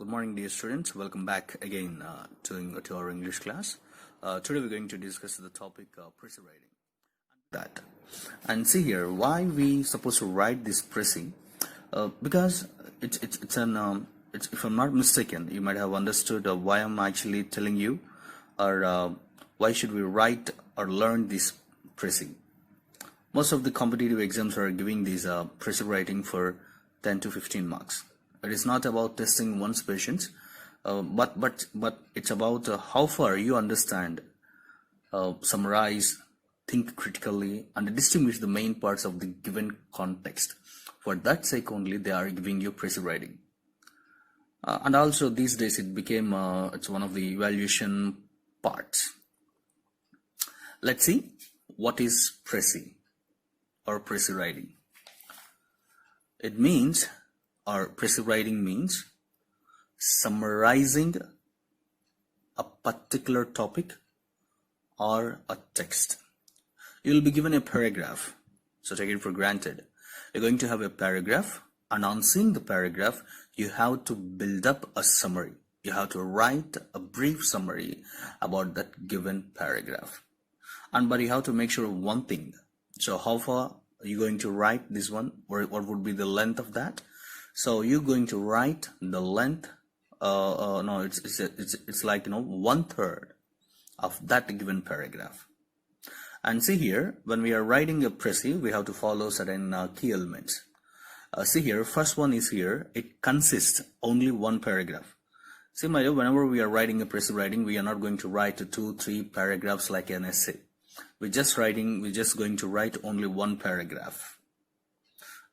Good morning, dear students. Welcome back again to our English class. Today we're going to discuss the topic Précis writing. And see here, why we supposed to write this Précis? Because it's if I'm not mistaken, you might have understood why I'm actually telling you, or why should we write or learn this Précis. Most of the competitive exams are giving these Précis writing for 10 to 15 marks. It is not about testing one's patience, but it's about how far you understand, summarize, think critically, and distinguish the main parts of the given context. For that sake only, they are giving you Précis writing. And also these days it became it's one of the evaluation parts. Let's see what is Précis or Précis writing. It means, or Précis writing means, summarizing a particular topic or a text. You will be given a paragraph, so take it for granted. You're going to have a paragraph, and on seeing the paragraph, you have to build up a summary. You have to write a brief summary about that given paragraph. But you have to make sure of one thing. So how far are you going to write this one, or what would be the length of that? So you're going to write the length. No, it's like 1/3 of that given paragraph. And see here, when we are writing a Précis, we have to follow certain key elements. See here, first one is here. It consists only one paragraph. See, my dear, whenever we are writing a Précis writing, we are not going to write 2-3 paragraphs like an essay. We're just going to write only one paragraph.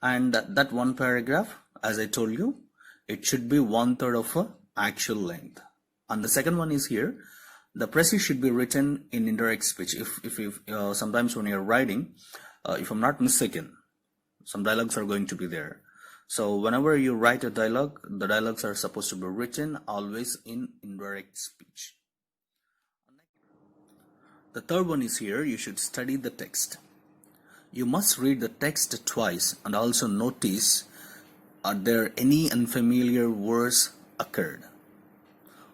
And that one paragraph, as I told you, it should be 1/3 of actual length. And the second one is here, the Précis should be written in indirect speech. If sometimes when you're writing, if I'm not mistaken, some dialogues are going to be there. So whenever you write a dialogue, the dialogues are supposed to be written always in indirect speech. The third one is here, you should study the text. You must read the text twice and also notice, are there any unfamiliar words occurred?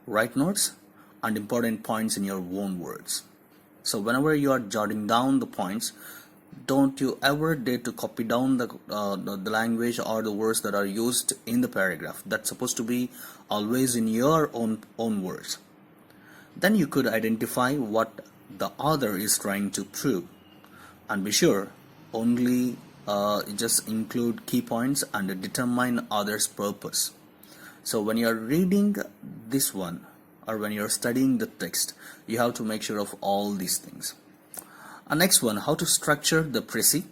Write notes and important points in your own words. So whenever you are jotting down the points, don't you ever dare to copy down the language or the words that are used in the paragraph. That's supposed to be always in your own words. Then you could identify what the author is trying to prove, and be sure only just include key points and determine author's purpose. So when you are reading this one, or when you are studying the text, you have to make sure of all these things. Next one, how to structure the Précis.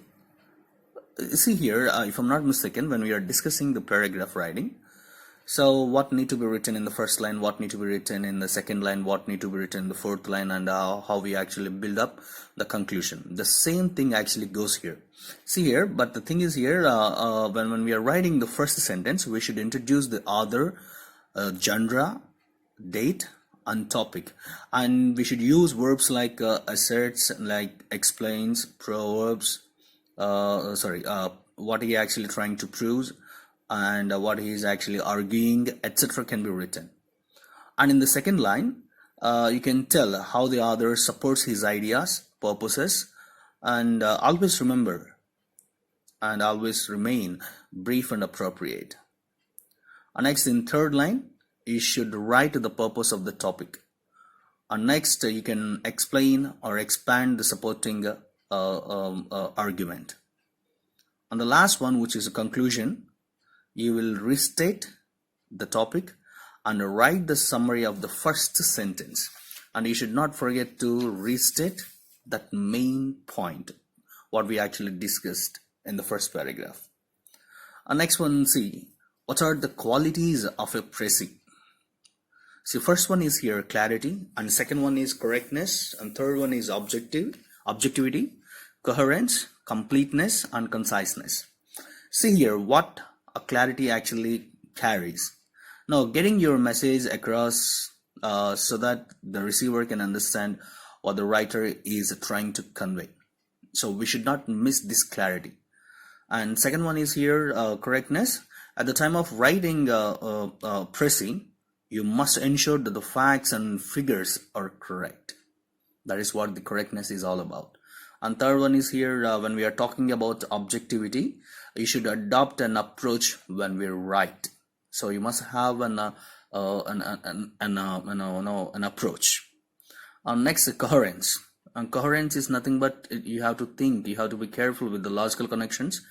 See here, if I'm not mistaken, when we are discussing the paragraph writing, so what need to be written in the first line, what need to be written in the second line, what need to be written in the fourth line, and how we actually build up the conclusion. The same thing actually goes here. See here, but the thing is here, when we are writing the first sentence, we should introduce the author, genre, date, and topic, and we should use verbs like asserts, like explains, proverbs, what he actually trying to prove, and what he is actually arguing, etc. can be written. And in the second line, you can tell how the author supports his ideas, purposes, and always remember and always remain brief and appropriate. And next, in third line, you should write the purpose of the topic. And next, you can explain or expand the supporting argument. And the last one, which is a conclusion, you will restate the topic and write the summary of the first sentence. And you should not forget to restate that main point, what we actually discussed in the first paragraph. And next one, see, what are the qualities of a Précis? See, first one is here clarity, and second one is correctness, and third one is objectivity, coherence, completeness, and conciseness. See here what a clarity actually carries. Now, getting your message across so that the receiver can understand what the writer is trying to convey. So we should not miss this clarity. And second one is here correctness. At the time of writing Précis, You must ensure that the facts and figures are correct. That is what the correctness is all about. And third one is here, when we are talking about objectivity, you should adopt an approach when we write. So you must have an approach. Next, coherence. And coherence is nothing but you have to think, you have to be careful with the logical connections,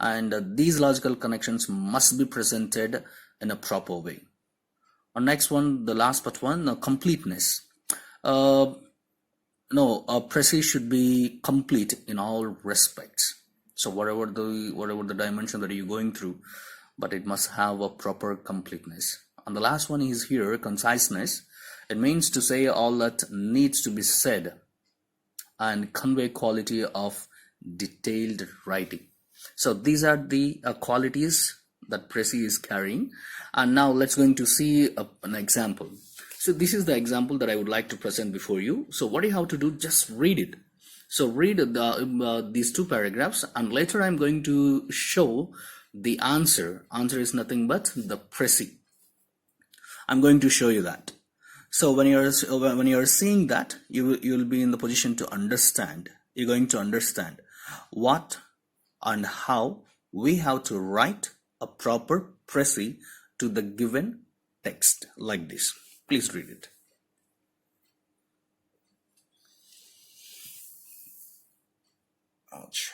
and these logical connections must be presented in a proper way. Next one, the last but one, completeness. Précis should be complete in all respects. So whatever the dimension that you're going through, but it must have a proper completeness. And the last one is here, conciseness. It means to say all that needs to be said and convey quality of detailed writing. So these are the qualities that Précis is carrying. And now let's going to see an example. So this is the example that I would like to present before you. So what you have to do, just read it. So read these two paragraphs, and later I'm going to show the answer. Answer is nothing but the Précis. I'm going to show you that. So when you're seeing that, you'll be in the position to understand. You're going to understand what and how we have to write a proper Précis to the given text like this. Please read it. Ouch.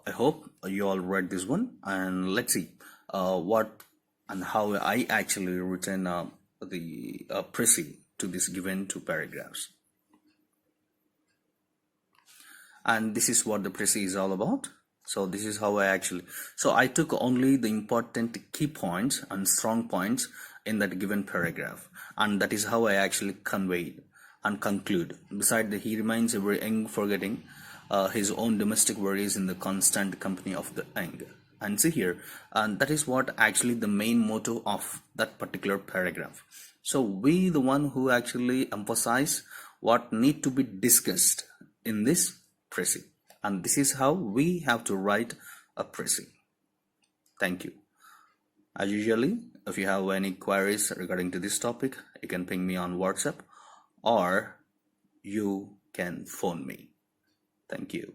I hope you all read this one, and let's see what and how I actually written the Précis to this given two paragraphs. And this is what the Précis is all about. So this is how I took only the important key points and strong points in that given paragraph, and that is how I actually conveyed and conclude. Beside that, he remains ever young, forgetting his own domestic worries in the constant company of the young. And see here, and that is what actually the main motto of that particular paragraph. So we, the one who actually emphasize what need to be discussed in this Précis, and this is how we have to write a Précis. Thank you. As usually, if you have any queries regarding to this topic, you can ping me on WhatsApp or you can phone me. Thank you.